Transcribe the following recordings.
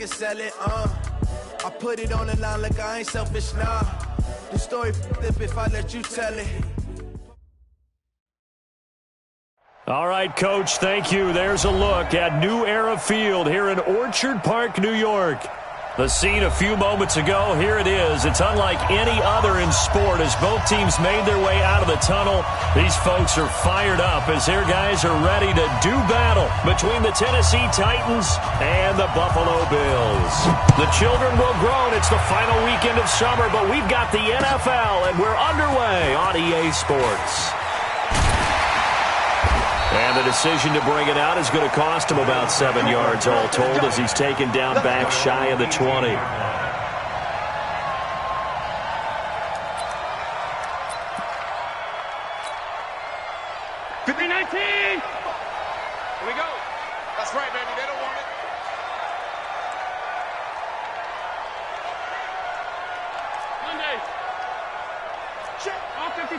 can sell it, I put it on the line like I ain't selfish, nah. The story flip if I let you tell it. All right, Coach, thank you. There's a look at New Era Field here in Orchard Park, New York. The scene a few moments ago, here it is. It's unlike any other in sport as both teams made their way out of the tunnel. These folks are fired up as their guys are ready to do battle between the Tennessee Titans and the Buffalo Bills. The children will groan. It's the final weekend of summer, but we've got the NFL, and we're underway on EA Sports. And the decision to bring it out is going to cost him about 7 yards all told as he's taken down back shy of the 20. Here we go. That's right, baby. They don't want it. Monday. Check. All 52.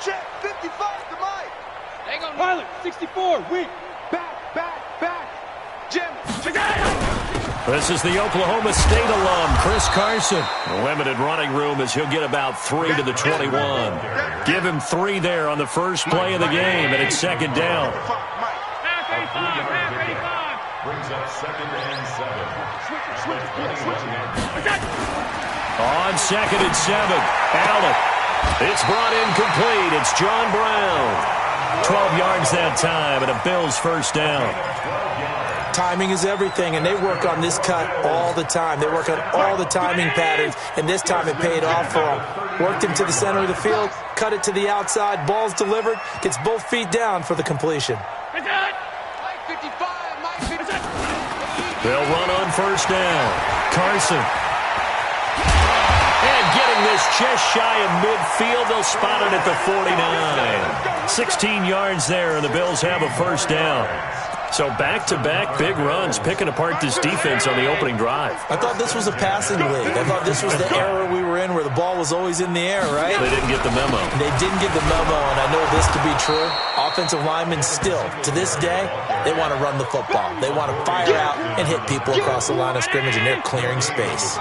Check. 55 to Mike. They gonna Pilot, 64, weak. Back. Jim. This is the Oklahoma State alum, Chris Carson. Limited running room as he'll get about 3 to the 21. Give him 3 there on the first play of the game, and it's second down. half 85, half 85. Brings up 2nd and 7. On 2nd and 7, Allen. It's brought in complete. It's John Brown. 12 yards that time, and a Bills first down. Timing is everything, and they work on this cut all the time. They work on all the timing patterns, and this time it paid off for them. Worked him to the center of the field, cut it to the outside, ball's delivered, gets both feet down for the completion. Mike 55, Mike 55. They'll run on first down. Carson. And getting this just shy of midfield, they'll spot it at the 49. 16 yards there, and the Bills have a first down. So back-to-back big runs, picking apart this defense on the opening drive. I thought this was a passing league. I thought this was the era we were in where the ball was always in the air, right? They didn't get the memo. They didn't get the memo, and I know this to be true. Offensive linemen still, to this day, they want to run the football. They want to fire out and hit people across the line of scrimmage, and they're clearing space.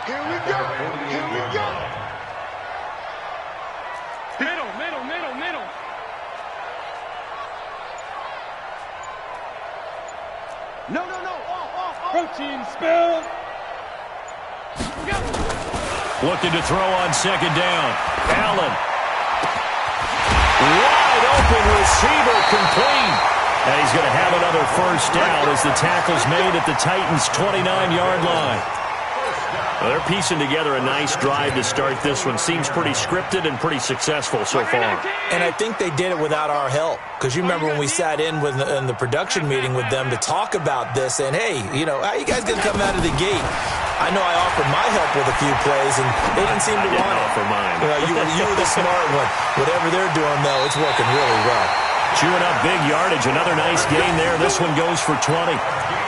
Here we go. Middle. No. Off. Protein spill. Looking to throw on second down. Allen. Wide open receiver complete. And he's going to have another first down as the tackle's made at the Titans' 29-yard line. Well, they're piecing together a nice drive to start this one. Seems pretty scripted and pretty successful so far. And I think they did it without our help. Because you remember when we sat in the production meeting with them to talk about this, and hey, how you guys going to come out of the gate? I know I offered my help with a few plays, and they didn't seem to want it. Offer mine. You were the smart one. Whatever they're doing, though, it's working really well. Chewing up big yardage. Another nice gain there. This one goes for 20.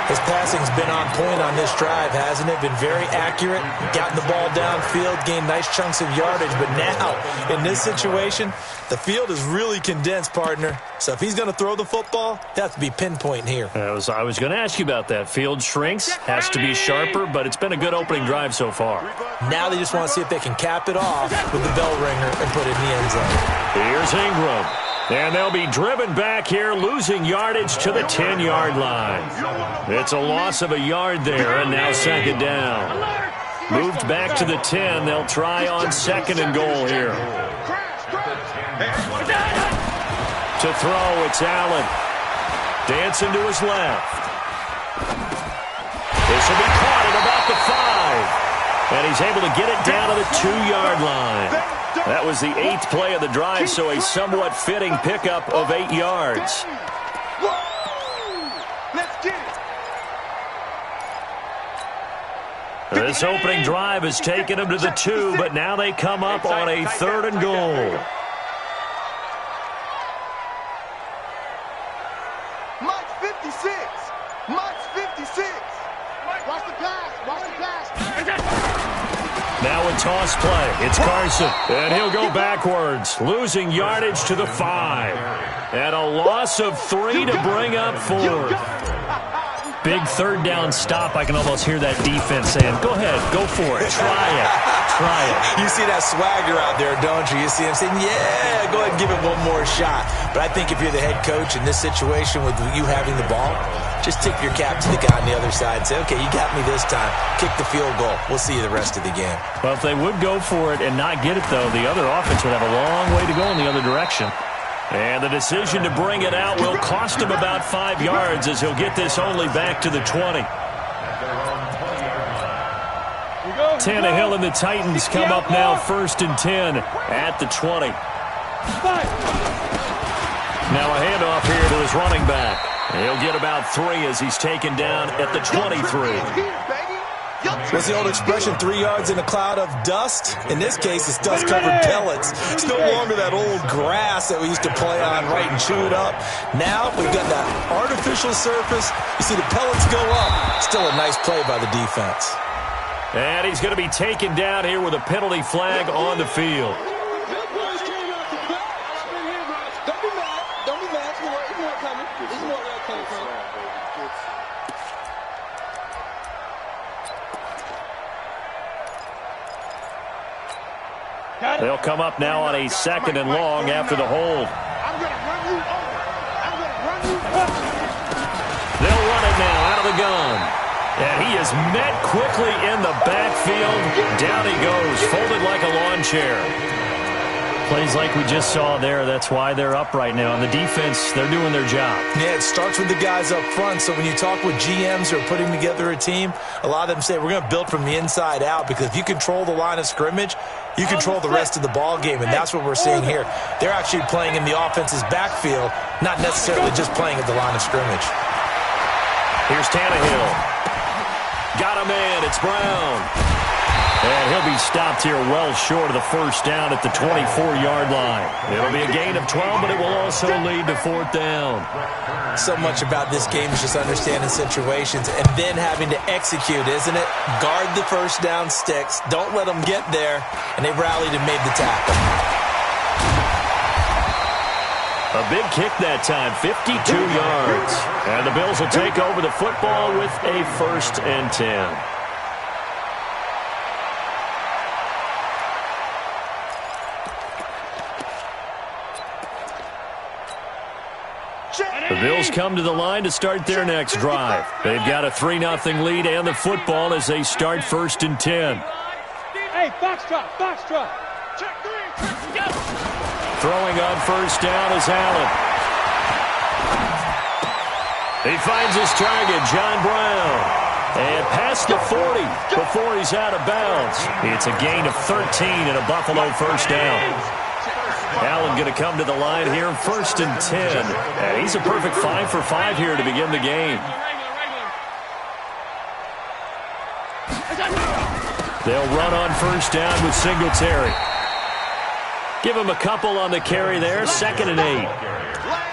His passing's been on point on this drive, hasn't it? Been very accurate, gotten the ball downfield, gained nice chunks of yardage. But now, in this situation, the field is really condensed, partner. So if he's going to throw the football, they have to be pinpoint here. I was going to ask you about that. Field shrinks, has to be sharper, but it's been a good opening drive so far. Now they just want to see if they can cap it off with the bell ringer and put it in the end zone. Here's Ingram. And they'll be driven back here, losing yardage to the 10-yard line. It's a loss of a yard there, and now second down. Moved back to the 10. They'll try on second and goal here. To throw, it's Allen. Dancing to his left. This will be caught at about the 5. And he's able to get it down to the 2-yard line. That was the 8th play of the drive, so a somewhat fitting pickup of 8 yards. Let's get it. This opening drive has taken them to the 2, but now they come up on a 3rd and goal. Mike's 56. Mike's 56. Watch the pass. Now a toss play. It's Carson. And he'll go backwards, losing yardage to the 5. And a loss of 3 to bring up 4th. big third down stop, I can almost hear that defense saying, go ahead, go for it, try it, try it. You see that swagger out there, don't you? You see him saying, yeah, go ahead and give it one more shot. But I think if you're the head coach in this situation with you having the ball, just tip your cap to the guy on the other side and say, okay, you got me this time. Kick the field goal. We'll see you the rest of the game. Well, if they would go for it and not get it, though, the other offense would have a long way to go in the other direction. And the decision to bring it out will cost him about 5 yards as he'll get this only back to the 20. Tannehill and the Titans come up now 1st and 10 at the 20. Now a handoff here to his running back. He'll get about 3 as he's taken down at the 23. What's the old expression, 3 yards in a cloud of dust? In this case, it's dust-covered pellets. It's no longer that old grass that we used to play on, right, and chew it up. Now we've got that artificial surface. You see the pellets go up. Still a nice play by the defense. And he's going to be taken down here with a penalty flag on the field. They'll come up now on a 2nd and long after the hold. I'm going to run you over. I'm going to run you over. They'll run it now out of the gun. And he is met quickly in the backfield. Down he goes, folded like a lawn chair. Plays like we just saw there. That's why they're up right now. And the defense, they're doing their job. Yeah, it starts with the guys up front. So when you talk with GMs who are putting together a team, a lot of them say we're going to build from the inside out, because if you control the line of scrimmage, you control the rest of the ball game, and that's what we're seeing here. They're actually playing in the offense's backfield, not necessarily just playing at the line of scrimmage. Here's Tannehill. Got a man. It's Brown. And he'll be stopped here well short of the 1st down at the 24-yard line. It'll be a gain of 12, but it will also lead to 4th down. So much about this game is just understanding situations and then having to execute, isn't it? Guard the 1st down sticks. Don't let them get there. And they rallied and made the tackle. A big kick that time, 52 yards. And the Bills will take over the football with a 1st and 10. The Bills come to the line to start their next drive. They've got a 3-0 lead and the football as they start 1st and 10. Hey, foxtrot, foxtrot. Check 3, go. Throwing on 1st down is Allen. He finds his target, John Brown. And past the 40 before he's out of bounds. It's a gain of 13 and a Buffalo 1st down. Allen going to come to the line here, 1st and 10. And he's a perfect 5 for 5 here to begin the game. They'll run on 1st down with Singletary. Give him a couple on the carry there, 2nd and 8.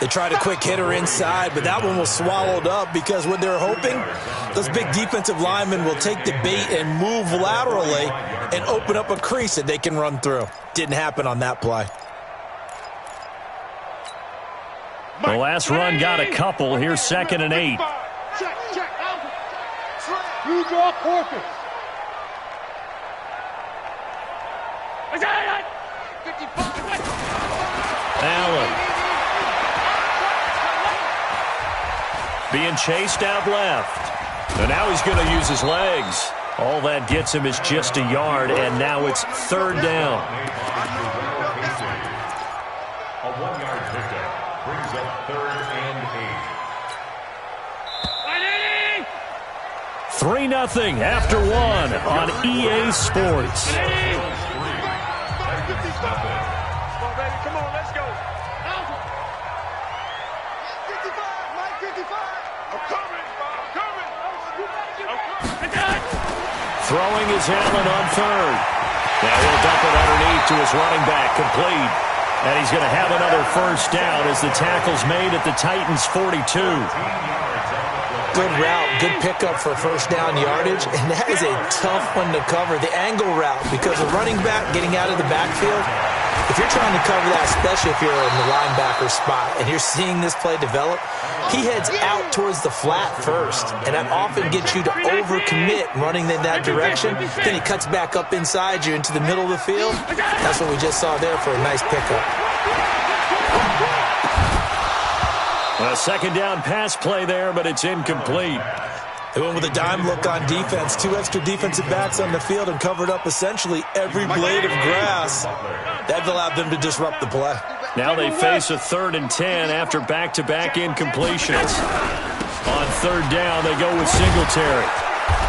They tried a quick hitter inside, but that one was swallowed up because what they're hoping, those big defensive linemen will take the bait and move laterally and open up a crease that they can run through. Didn't happen on that play. The last run got a couple. Here's 2nd and 8. Check, check. You draw Porkins. Allen. Being chased out left. And now he's going to use his legs. All that gets him is just a yard, and now it's 3rd down. A 1-yard pickup brings up 3rd and 8. 3-0 after 1 on EA Sports. Come on, let's go. 55, Mike, 55. I'm coming, I'm coming. Throwing is Allen on 3rd. Now he'll dump it underneath to his running back, complete. And he's going to have another 1st down as the tackle's made at the Titans' 42. Good route, good pickup for 1st down yardage, and that is a tough one to cover, the angle route, because a running back getting out of the backfield, If you're trying to cover that, especially if you're in the linebacker spot, and you're seeing this play develop, he heads out towards the flat first, and that often gets you to overcommit running in that direction. Then he cuts back up inside you into the middle of the field. That's what we just saw there for a nice pickup. A second down pass play there, but it's incomplete. They went with a dime look on defense. 2 extra defensive backs on the field and covered up essentially every blade of grass. That allowed them to disrupt the play. Now they face a 3rd and 10 after back-to-back incompletions. On 3rd down, they go with Singletary.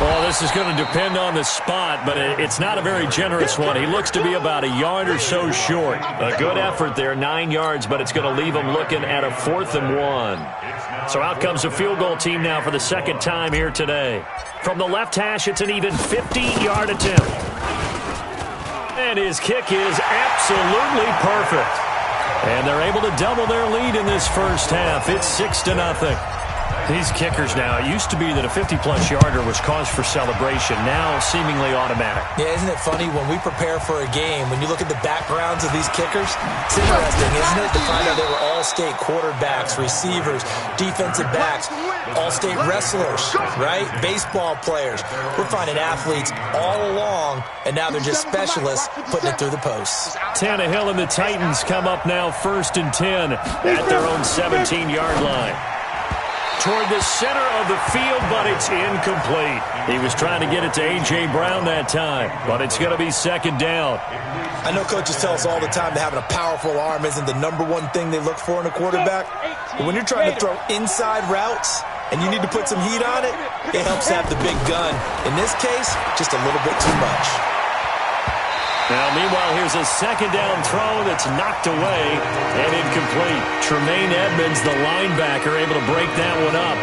Well, this is going to depend on the spot, but it's not a very generous one. He looks to be about a yard or so short. A good effort there, 9 yards, but it's going to leave him looking at a 4th and 1. So out comes a field goal team now for the second time here today. From the left hash, it's an even 50-yard attempt. And his kick is absolutely perfect. And they're able to double their lead in this first half. It's 6-0. These kickers now, it used to be that a 50-plus yarder was cause for celebration. Now seemingly automatic. Yeah, isn't it funny when we prepare for a game, when you look at the backgrounds of these kickers, it's interesting, isn't it, to find out they were all-state quarterbacks, receivers, defensive backs, all-state wrestlers, right? Baseball players. We're finding athletes all along, and now they're just specialists putting it through the posts. Tannehill and the Titans come up now 1st and 10 at their own 17-yard line. Toward the center of the field, but it's incomplete. He was trying to get it to A.J. Brown that time, but it's going to be 2nd down. I know coaches tell us all the time that having a powerful arm isn't the number one thing they look for in a quarterback. But when you're trying to throw inside routes and you need to put some heat on it, it helps to have the big gun. In this case, just a little bit too much. Now, meanwhile, here's a 2nd down throw that's knocked away and incomplete. Tremaine Edmonds, the linebacker, able to break that one up.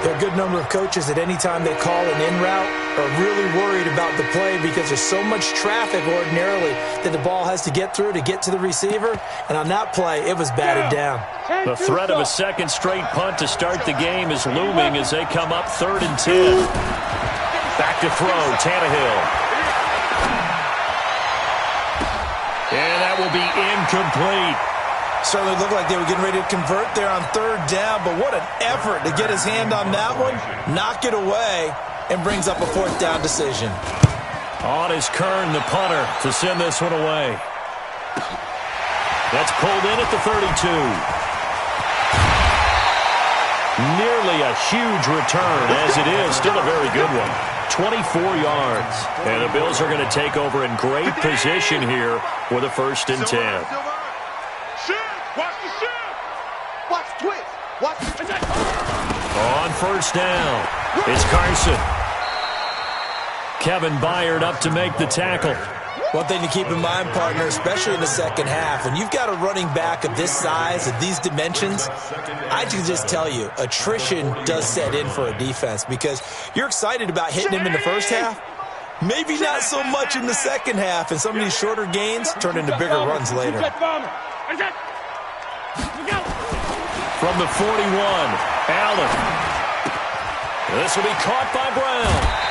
There are a good number of coaches at any time they call an in route are really worried about the play because there's so much traffic ordinarily that the ball has to get through to get to the receiver. And on that play, it was batted down. The threat of a second straight punt to start the game is looming as they come up 3rd and 10. Back to throw, Tannehill. And that will be incomplete. Certainly looked like they were getting ready to convert there on 3rd down, but what an effort to get his hand on that one, knock it away, and brings up a 4th down decision. On is Kern, the punter, to send this one away. That's pulled in at the 32. Nearly a huge return, as it is still a very good one. 24 yards. And the Bills are going to take over in great position here with a 1st and 10. Watch the shift. Watch twist. Watch the On 1st down, it's Carson. Kevin Byard up to make the tackle. One thing to keep in mind, partner, especially in the second half, when you've got a running back of this size, of these dimensions, I can just tell you, attrition does set in for a defense because you're excited about hitting him in the first half. Maybe not so much in the second half, and some of these shorter gains turn into bigger runs later. From the 41, Allen. This will be caught by Brown.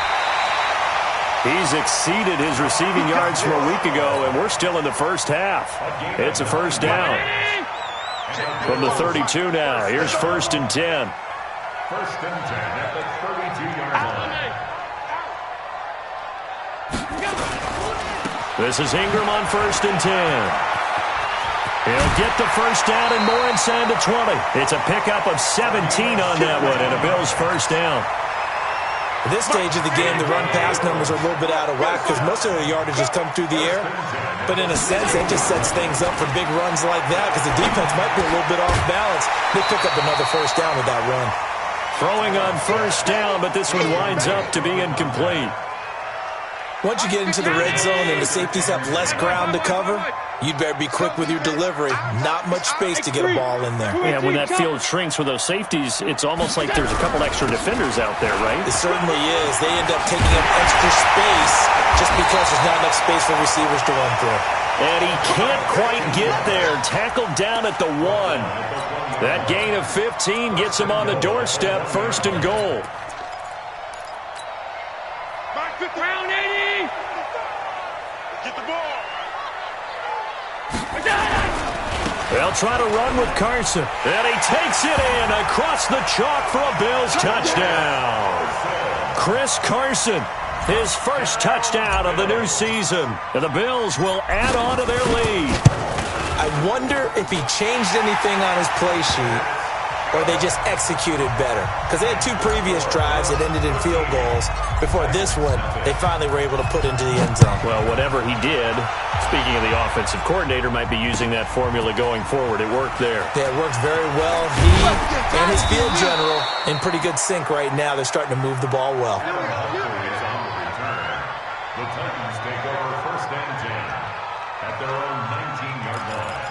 He's exceeded his receiving yards from a week ago, and we're still in the first half. It's a 1st down. From the 32 now, here's 1st and 10. 1st and 10 at the 32-yard line. This is Ingram on 1st and 10. He'll get the 1st down and more inside the 20. It's a pickup of 17 on that one, and a Bills 1st down. At this stage of the game, the run-pass numbers are a little bit out of whack because most of the yardage has come through the air. But in a sense, that just sets things up for big runs like that because the defense might be a little bit off balance. They pick up another 1st down with that run. Throwing on 1st down, but this one winds up to be incomplete. Once you get into the red zone and the safeties have less ground to cover, you'd better be quick with your delivery. Not much space to get a ball in there. Yeah, when that field shrinks with those safeties, it's almost like there's a couple extra defenders out there, right? It certainly is. They end up taking up extra space just because there's not enough space for receivers to run through. And he can't quite get there. Tackled down at the 1. That gain of 15 gets him on the doorstep, 1st and goal. back to ground 80. Get the ball. They'll try to run with Carson. And he takes it in across the chalk for a Bills touchdown. Chris Carson, his first touchdown of the new season. And the Bills will add on to their lead. I wonder if he changed anything on his play sheet or they just executed better. Because they had 2 previous drives that ended in field goals. Before this one, they finally were able to put into the end zone. Well, whatever he did, speaking of the offensive coordinator, might be using that formula going forward. It worked there. Yeah, it worked very well. He and his field general in pretty good sync right now. They're starting to move the ball well. The Titans take over 1st and 10 at their own 19-yard line.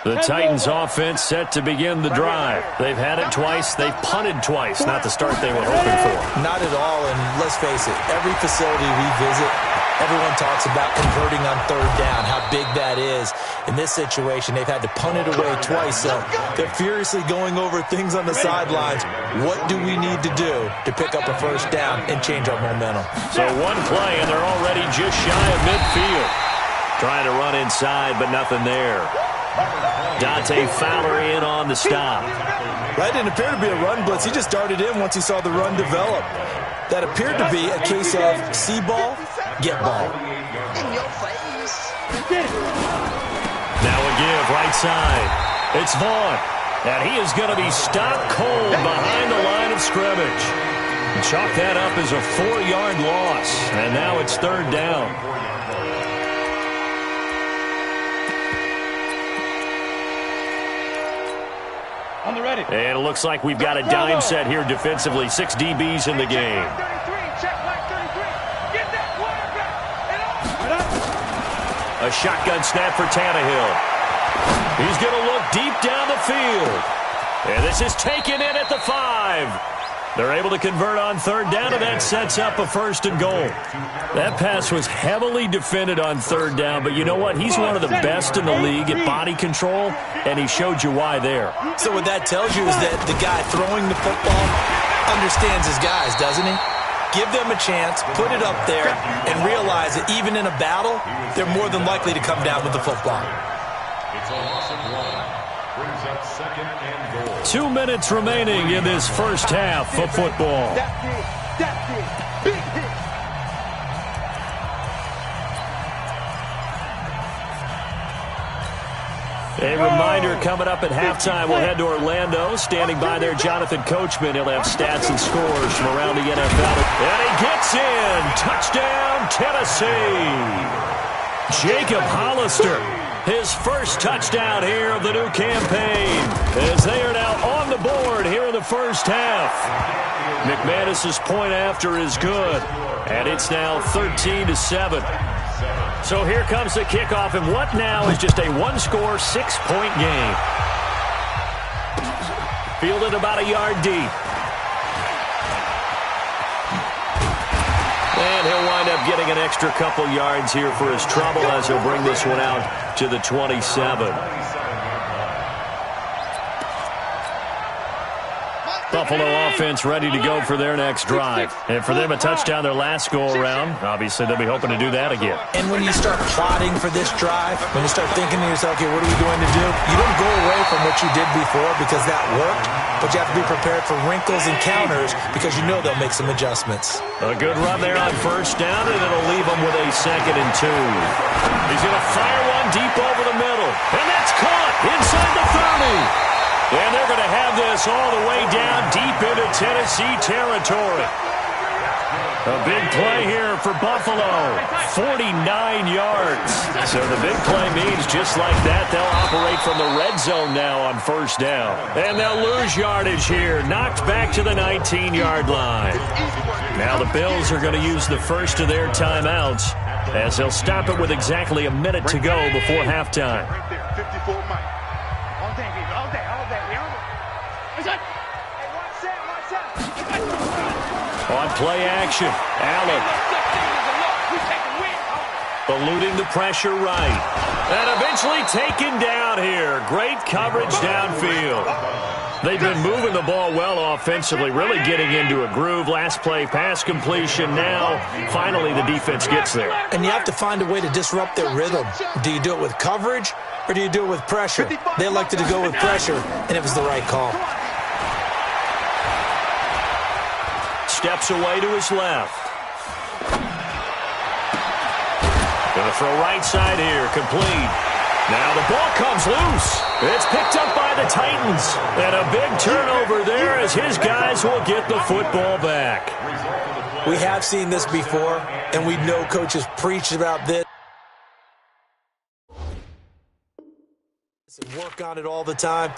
The Titans offense set to begin the drive. They've had it twice. They've punted twice. Not the start they were hoping for. Not at all, and let's face it, every facility we visit, everyone talks about converting on 3rd down, how big that is. In this situation, they've had to punt it away twice, so they're furiously going over things on the sidelines. What do we need to do to pick up a 1st down and change our momentum? So one play, and they're already just shy of midfield. Trying to run inside, but nothing there. Dante Fowler in on the stop. That didn't appear to be a run blitz. He just darted in once he saw the run develop. That appeared to be a case of see ball, get ball. Now a give right side. It's Vaughn. And he is going to be stopped cold behind the line of scrimmage. Chalk that up as a 4-yard loss. And now it's 3rd down. On the ready. And it looks like we've got a dime set here defensively. 6 DBs in the game. A shotgun snap for Tannehill. He's going to look deep down the field. And this is taken in at the 5. They're able to convert on 3rd down, and that sets up a 1st and goal. That pass was heavily defended on 3rd down, but you know what? He's one of the best in the league at body control, and he showed you why there. So what that tells you is that the guy throwing the football understands his guys, doesn't he? Give them a chance, put it up there, and realize that even in a battle, they're more than likely to come down with the football. It's a loss of 1. Brings up 2nd and goal. 2 minutes remaining in this first half of football. Big hit. A reminder coming up at halftime, we'll head to Orlando. Standing by there, Jonathan Coachman. He'll have stats and scores from around the NFL. And he gets in. Touchdown, Tennessee. Jacob Hollister, his first touchdown here of the new campaign, as they are now on the board here in the first half. McManus's point after is good, and it's now 13-7. So here comes the kickoff, and what now is just a 1-score, 6-point game. Fielded about a yard deep. And he'll wind up getting an extra couple yards here for his trouble as he'll bring this one out to the 27. Buffalo offense ready to go for their next drive. And for them, a touchdown their last go-around. Obviously, they'll be hoping to do that again. And when you start plotting for this drive, when you start thinking to yourself, okay, what are we going to do? You don't go away from what you did before because that worked, but you have to be prepared for wrinkles and counters because you know they'll make some adjustments. A good run there on 1st down, and it'll leave them with a 2nd and 2. He's going to fire one deep over the middle. And that's caught inside the 30. And they're going to have this all the way down deep into Tennessee territory. A big play here for Buffalo. 49 yards. So the big play means just like that, they'll operate from the red zone now on 1st down. And they'll lose yardage here. Knocked back to the 19-yard line. Now the Bills are going to use the first of their timeouts as they'll stop it with exactly a minute to go before halftime. Right there, 54 Mike. All day. On play action, Allen. Eluding the pressure right. And eventually taken down here. Great coverage downfield. They've been moving the ball well offensively, really getting into a groove. Last play, pass completion. Now, finally, the defense gets there. And you have to find a way to disrupt their rhythm. Do you do it with coverage, or do you do it with pressure? They elected to go with pressure, and it was the right call. Steps away to his left. Going to throw right side here, complete. Now the ball comes loose. It's picked up by the Titans. And a big turnover there as his guys will get the football back. We have seen this before, and we know coaches preach about this. Work on it all the time.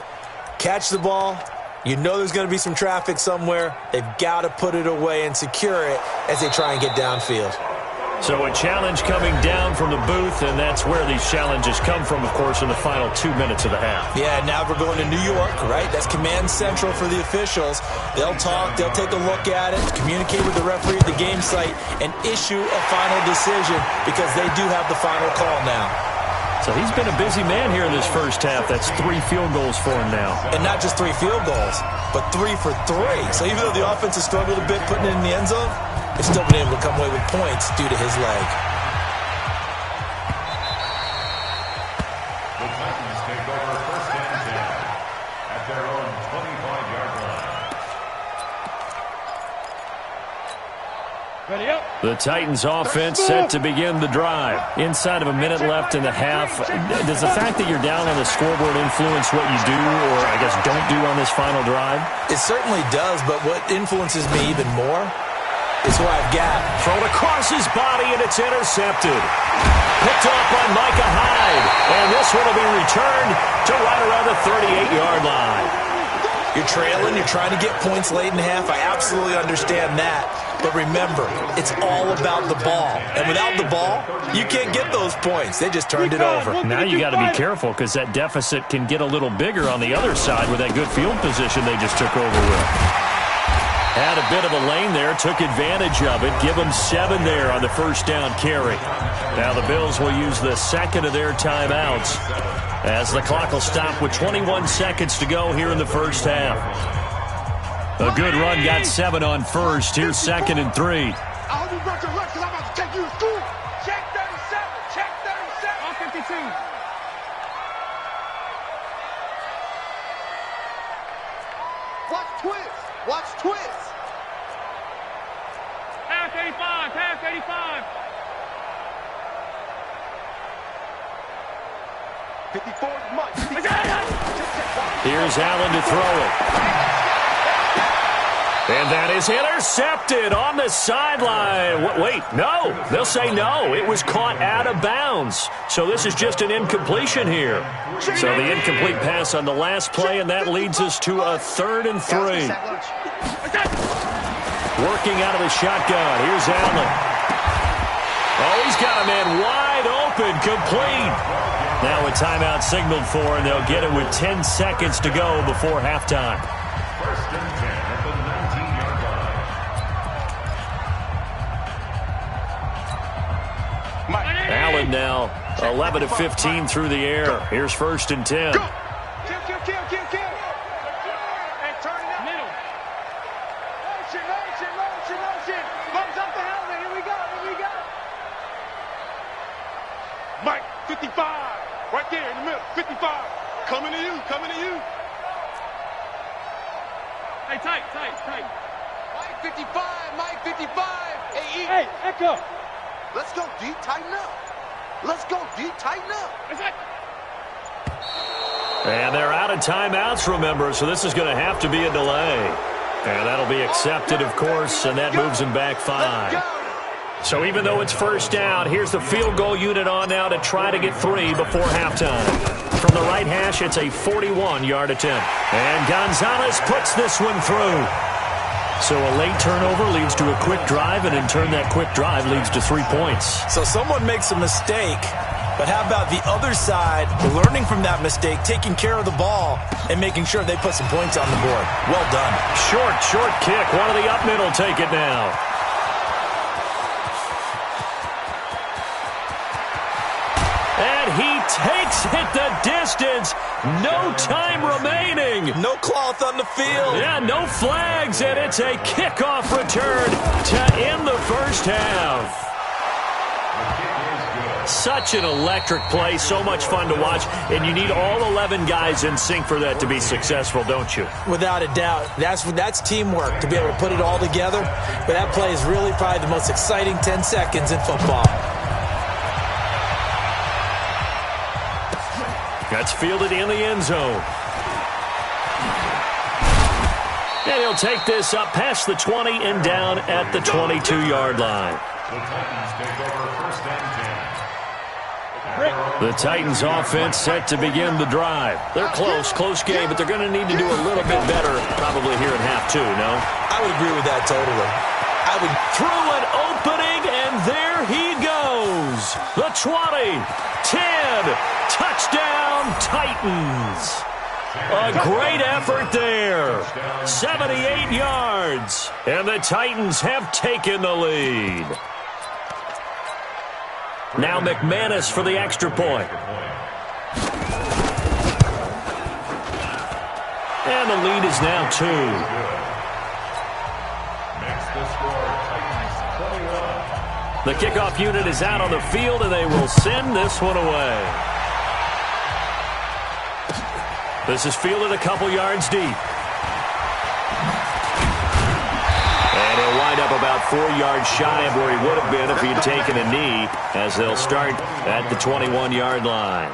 Catch the ball. You know there's going to be some traffic somewhere. They've got to put it away and secure it as they try and get downfield. So a challenge coming down from the booth, and that's where these challenges come from, of course, in the final 2 minutes of the half. Yeah, now we're going to New York, right? That's command central for the officials. They'll talk, they'll take a look at it, communicate with the referee at the game site, and issue a final decision because they do have the final call now. So he's been a busy man here in this first half. That's 3 field goals for him now. And not just 3 field goals, but 3 for 3. So even though the offense has struggled a bit putting it in the end zone, they've still been able to come away with points due to his leg. The Titans take over first and 10 at their own 25-yard line. Ready up. The Titans offense set to begin the drive. Inside of a minute left in the half. Does the fact that you're down on the scoreboard influence what you do, or I guess don't do on this final drive? It certainly does, but what influences me even more is who I've got. Thrown across his body, and it's intercepted. Picked off by Micah Hyde. And this one will be returned to right around the 38-yard line. You're trailing, you're trying to get points late in the half. I absolutely understand that. But remember, it's all about the ball. And without the ball, you can't get those points. They just turned it over. Now you got to be careful because that deficit can get a little bigger on the other side with that good field position they just took over with. Had a bit of a lane there, took advantage of it. Give them 7 there on the first down carry. Now the Bills will use the second of their timeouts as the clock will stop with 21 seconds to go here in the first half. A good run got 7 on first. Here's 2nd and 3. I hope you brought your lunch because I'm about to take you to school. Check 37. Check 37. On 52. Watch twist. Watch twist. Pass 85. Pass 85. 54 Mike. Here's Allen to throw it. And that is intercepted on the sideline. Wait, no. They'll say no. It was caught out of bounds. So this is just an incompletion here. So the incomplete pass on the last play, and that leads us to a 3rd and 3. Working out of the shotgun. Here's Allen. Oh, he's got a man wide open, complete. Now a timeout signaled for, and they'll get it with 10 seconds to go before halftime. First and 10 at the 19-yard line. Allen now 11 of 15 through the air. Here's 1st and 10. Kill, kill, kill, kill, kill. And turn it up. Middle. Motion, motion, motion, motion. Comes up the helmet. Here we go, here we go. Mike, 55. Right there in the middle. 55. Coming to you, coming to you. Hey, tight. Mike 55, Mike 55. Hey, E. Hey, Echo. Let's go deep, tighten up. Let's go deep, tighten up. And they're out of timeouts, remember, so this is going to have to be a delay. And that'll be accepted, of course, and that moves them back 5. So even though it's first down, here's the field goal unit on now to try to get 3 before halftime. From the right hash, it's a 41-yard attempt. And Gonzalez puts this one through. So a late turnover leads to a quick drive, and in turn that quick drive leads to 3 points. So someone makes a mistake, but how about the other side learning from that mistake, taking care of the ball, and making sure they put some points on the board? Well done. Short kick. One of the up middle take it now. And he takes Takes it the distance. No time remaining. No cloth on the field. Yeah, no flags, and it's a kickoff return to end the first half. Such an electric play, so much fun to watch, and you need all 11 guys in sync for that to be successful, don't you? Without a doubt. That's teamwork, to be able to put it all together. But that play is really probably the most exciting 10 seconds in football. That's fielded in the end zone. And he'll take this up past the 20 and down at the 22-yard line. The Titans take over first and 10. The Titans offense set to begin the drive. They're close game, but they're going to need to do a little bit better probably here in half two, no? I would agree with that totally. Through an opening, and there he goes. The 20, 10, touchdown Titans. A great effort there. 78 yards, and the Titans have taken the lead. Now McManus for the extra point. And the lead is now 2. Makes the score Titans 21. The kickoff unit is out on the field, and they will send this one away. This is fielded a couple yards deep. And he'll wind up about 4 yards shy of where he would have been if he'd taken a knee, as they'll start at the 21-yard line.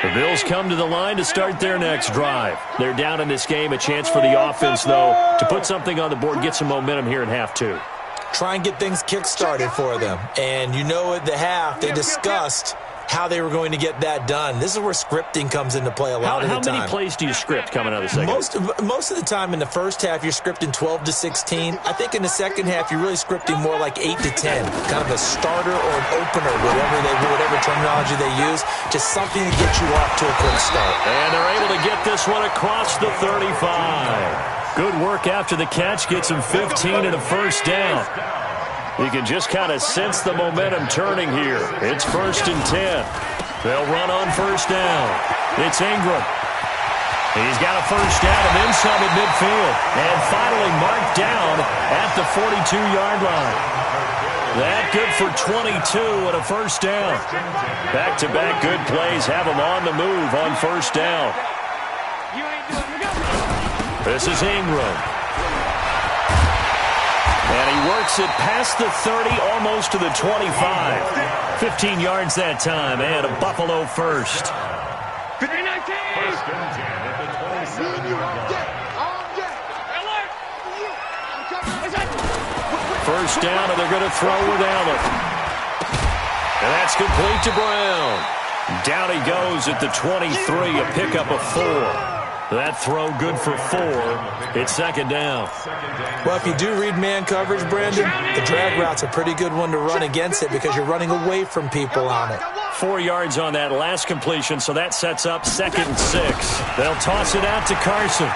The Bills come to the line to start their next drive. They're down in this game. A chance for the offense, though, to put something on the board, get some momentum here in half two. Try and get things kick-started for them. And you know at the half, they discussed how they were going to get that done. This is where scripting comes into play a lot of the time. How many plays do you script coming out of the second? Most of the time in the first half, you're scripting 12 to 16. I think in the second half, you're really scripting more like 8 to 10. Kind of a starter or an opener, whatever terminology they use. Just something to get you off to a quick start. And they're able to get this one across the 35. Good work after the catch. Gets him 15 and a first down. You can just kind of sense the momentum turning here. It's 1st and 10. They'll run on first down. It's Ingram. He's got a first down and then some at midfield. And finally marked down at the 42-yard line. That good for 22 and a first down. Back-to-back good plays have him on the move on first down. This is Ingram. And he works it past the 30, almost to the 25. 15 yards that time, and a Buffalo first. First and 10 at the 27-yard line. First down, and they're going to throw with Allen. And that's complete to Brown. Down he goes at the 23, a pickup of 4. That throw good for 4. It's second down. Well, if you do read man coverage, Brandon, the drag route's a pretty good one to run against it because you're running away from people on it. 4 yards on that last completion, so that sets up 2nd and 6. They'll toss it out to Carson.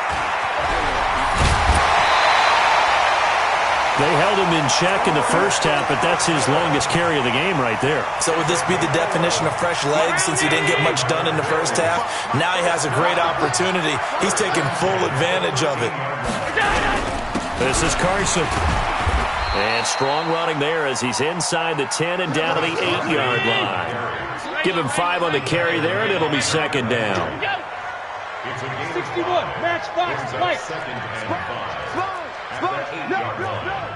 They held him in check in the first half, but that's his longest carry of the game right there. So would this be the definition of fresh legs since he didn't get much done in the first half? Now he has a great opportunity. He's taking full advantage of it. This is Carson. And strong running there as he's inside the 10 and down to the 8-yard line. Give him 5 on the carry there, and it'll be second down. It's a gain of 61, match box, right. Second and 5. At the 8-yard line.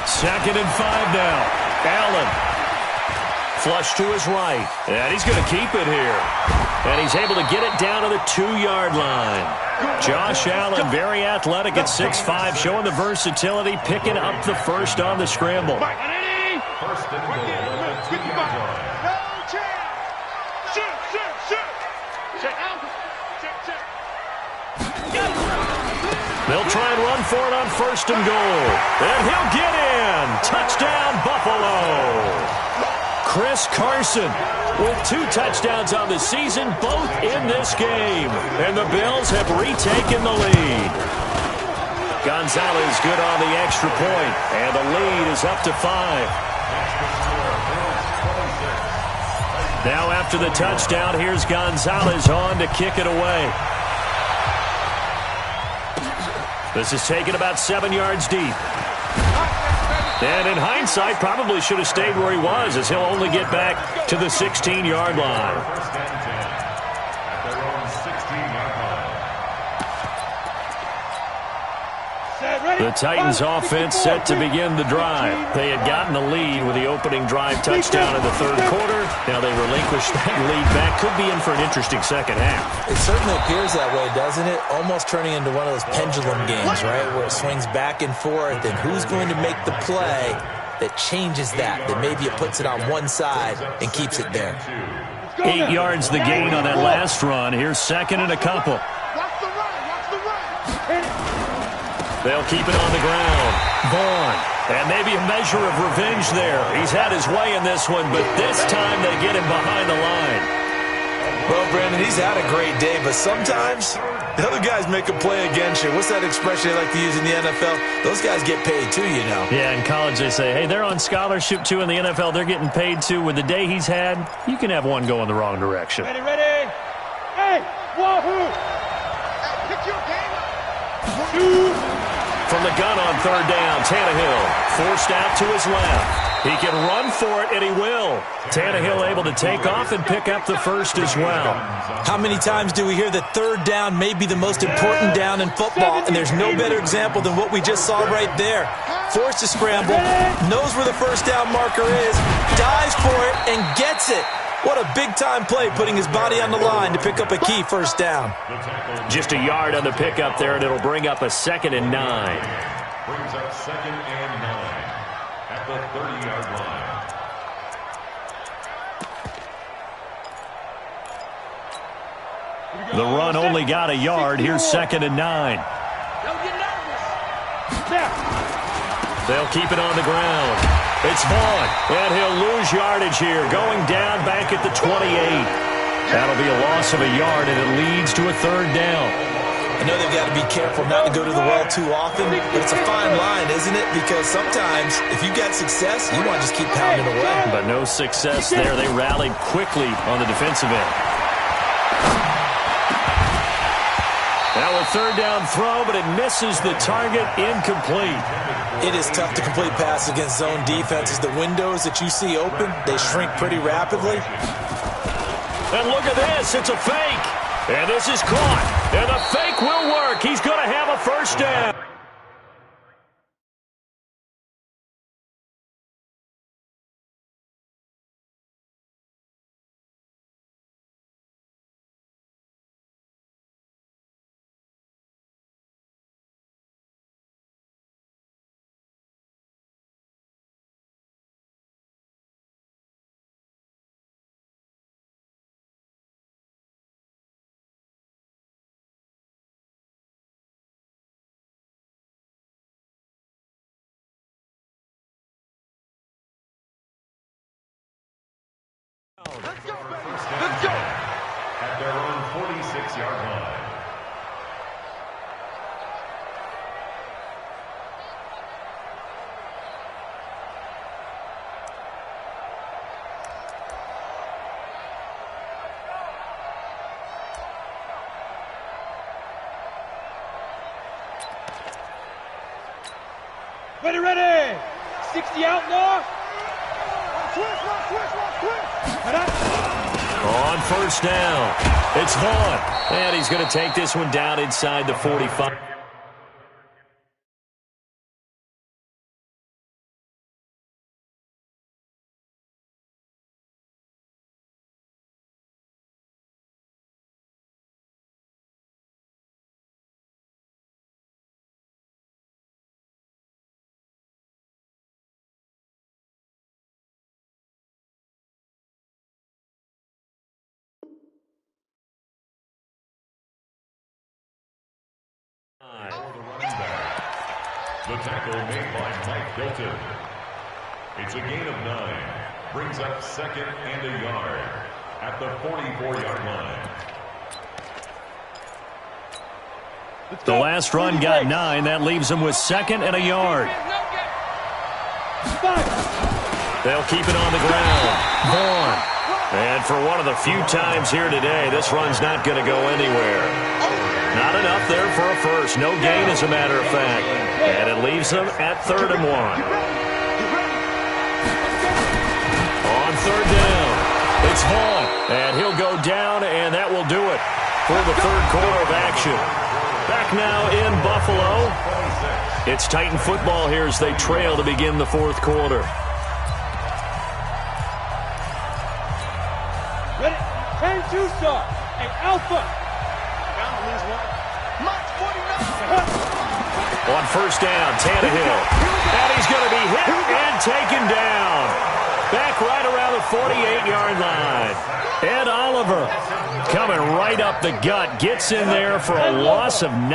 Second and 5 now. Allen. Flush to his right. And he's going to keep it here. And he's able to get it down to the 2-yard line. Josh Allen, very athletic at 6'5", showing the versatility, picking up the first on the scramble. First and goal at the 2-yard line. They'll try and run for it on 1st and goal. And he'll get in. Touchdown, Buffalo. Chris Carson with 2 touchdowns on the season, both in this game. And the Bills have retaken the lead. Gonzalez good on the extra point, and the lead is up to 5. Now after the touchdown, here's Gonzalez on to kick it away. This is taken about 7 yards deep. And in hindsight, probably should have stayed where he was, as he'll only get back to the 16-yard line. The Titans offense set to begin the drive. They had gotten the lead with the opening drive touchdown in the third quarter. Now they relinquish that lead back. Could be in for an interesting second half. It certainly appears that way, doesn't it? Almost turning into one of those pendulum games, right, where it swings back and forth, and who's going to make the play that changes that maybe it puts it on one side and keeps it there. 8 yards the gain on that last run. Here's second and a couple. They'll keep it on the ground. Vaughn. And maybe a measure of revenge there. He's had his way in this one, but this time they get him behind the line. Well, Brandon, he's had a great day, but sometimes the other guys make a play against you. What's that expression they like to use in the NFL? Those guys get paid too, you know. Yeah, in college they say, hey, they're on scholarship too. In the NFL, they're getting paid too. With the day he's had, you can have one go in the wrong direction. Ready, ready. Hey, wahoo! Hey, pick your game up. Two. From the gun on third down, Tannehill forced out to his left. He can run for it, and he will. Tannehill able to take off and pick up the first as well. How many times do we hear that third down may be the most important down in football, and there's no better example than what we just saw right there. Forced to scramble, knows where the first down marker is, dives for it, and gets it. What a big-time play, putting his body on the line to pick up a key first down. Just a yard on the pickup there, and it'll bring up a 2nd and 9. Brings up 2nd and 9 at the 30-yard line. The run only got a yard. Here's 2nd and 9. Don't get nervous. They'll keep it on the ground. It's Vaughn, and he'll lose yardage here, going down back at the 28. That'll be a loss of a yard, and it leads to a third down. I know they've got to be careful not to go to the well too often, but it's a fine line, isn't it? Because sometimes, if you got success, you want to just keep pounding away. But no success there. They rallied quickly on the defensive end. Now a third down throw, but it misses the target, incomplete. It is tough to complete passes against zone defenses. The windows that you see open, they shrink pretty rapidly. And look at this. It's a fake. And this is caught. And the fake will work. He's going to have a first down. Let's go, baby. Let's go. At their own 46-yard line. Ready, ready. 60 out now. On first down, it's Vaughn. And he's going to take this one down inside the 45. The tackle made by Mike Hilton. It's a gain of 9. Brings up 2nd and a yard at the 44-yard line. The last run got 9. That leaves them with 2nd and a yard. They'll keep it on the ground. Vaughn. And for one of the few times here today, this run's not going to go anywhere. Not enough there for a first. No gain, as a matter of fact. And it leaves them at 3rd and 1. On 3rd down, it's Vaughn. And he'll go down, and that will do it for the 3rd quarter of action. Back now in Buffalo. It's Titan football here as they trail to begin the 4th quarter. Ready? 10 2 start. Hey, Alpha. On 1st down, Tannehill. And he's going to be hit and taken down. Back right around the 48-yard line. Ed Oliver coming right up the gut. Gets in there for a loss of 9.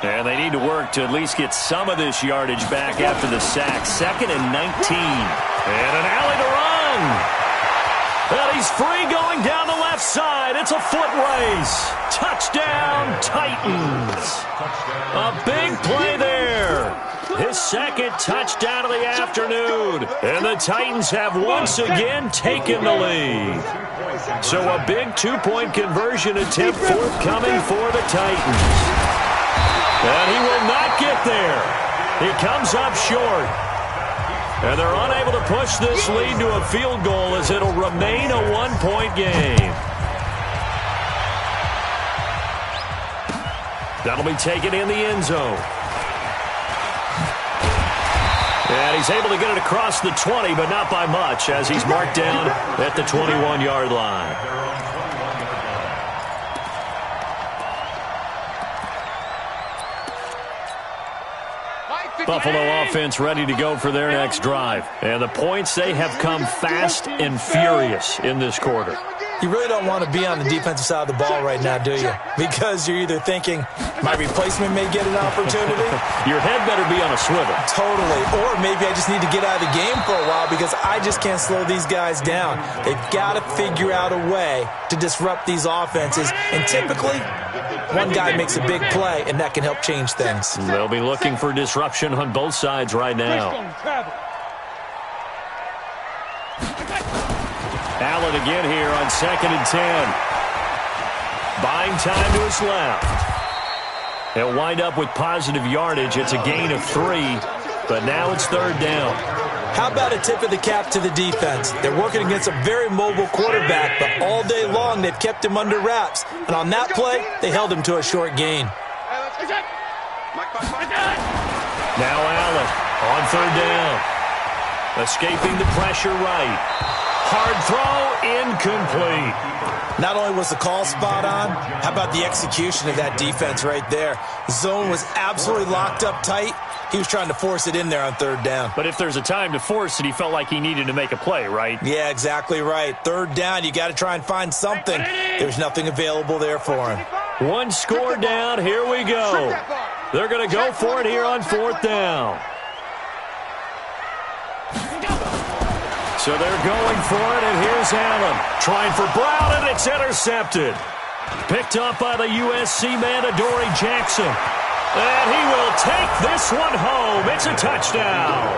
And they need to work to at least get some of this yardage back after the sack. 2nd and 19. And an alley to run. And he's free going down the left side. It's a foot race. Touchdown, Titans. A big play there. His 2nd touchdown of the afternoon. And the Titans have once again taken the lead. So a big 2-point conversion attempt forthcoming for the Titans. And he will not get there. He comes up short. And they're unable to push this lead to a field goal as it'll remain a 1-point game. That'll be taken in the end zone. And he's able to get it across the 20, but not by much, as he's marked down at the 21-yard line. Buffalo offense ready to go for their next drive. And the points, they have come fast and furious in this quarter. You really don't want to be on the defensive side of the ball right now, do you? Because you're either thinking, my replacement may get an opportunity. Your head better be on a swivel. Totally. Or maybe I just need to get out of the game for a while because I just can't slow these guys down. They've got to figure out a way to disrupt these offenses. And typically, one guy makes a big play, and that can help change things. They'll be looking for disruption on both sides right now. Allen again here on 2nd and 10. Buying time to his left. He'll wind up with positive yardage. It's a gain of 3, but now it's 3rd down. How about a tip of the cap to the defense? They're working against a very mobile quarterback, but all day long they've kept him under wraps. And on that play, they held him to a short gain. Now Allen on 3rd down. Escaping the pressure right. Hard throw, incomplete. Not only was the call spot on, how about the execution of that defense right there? Zone was absolutely locked up tight. He was trying to force it in there on 3rd down. But if there's a time to force it, he felt like he needed to make a play, right? Yeah, exactly right. 3rd down, you got to try and find something. There's nothing available there for him. One score down, here we go. They're going to go for it here on 4th down. So they're going for it, and here's Allen. Trying for Brown, and it's intercepted. Picked up by the USC man, Adoree Jackson. And he will take this one home. It's a touchdown.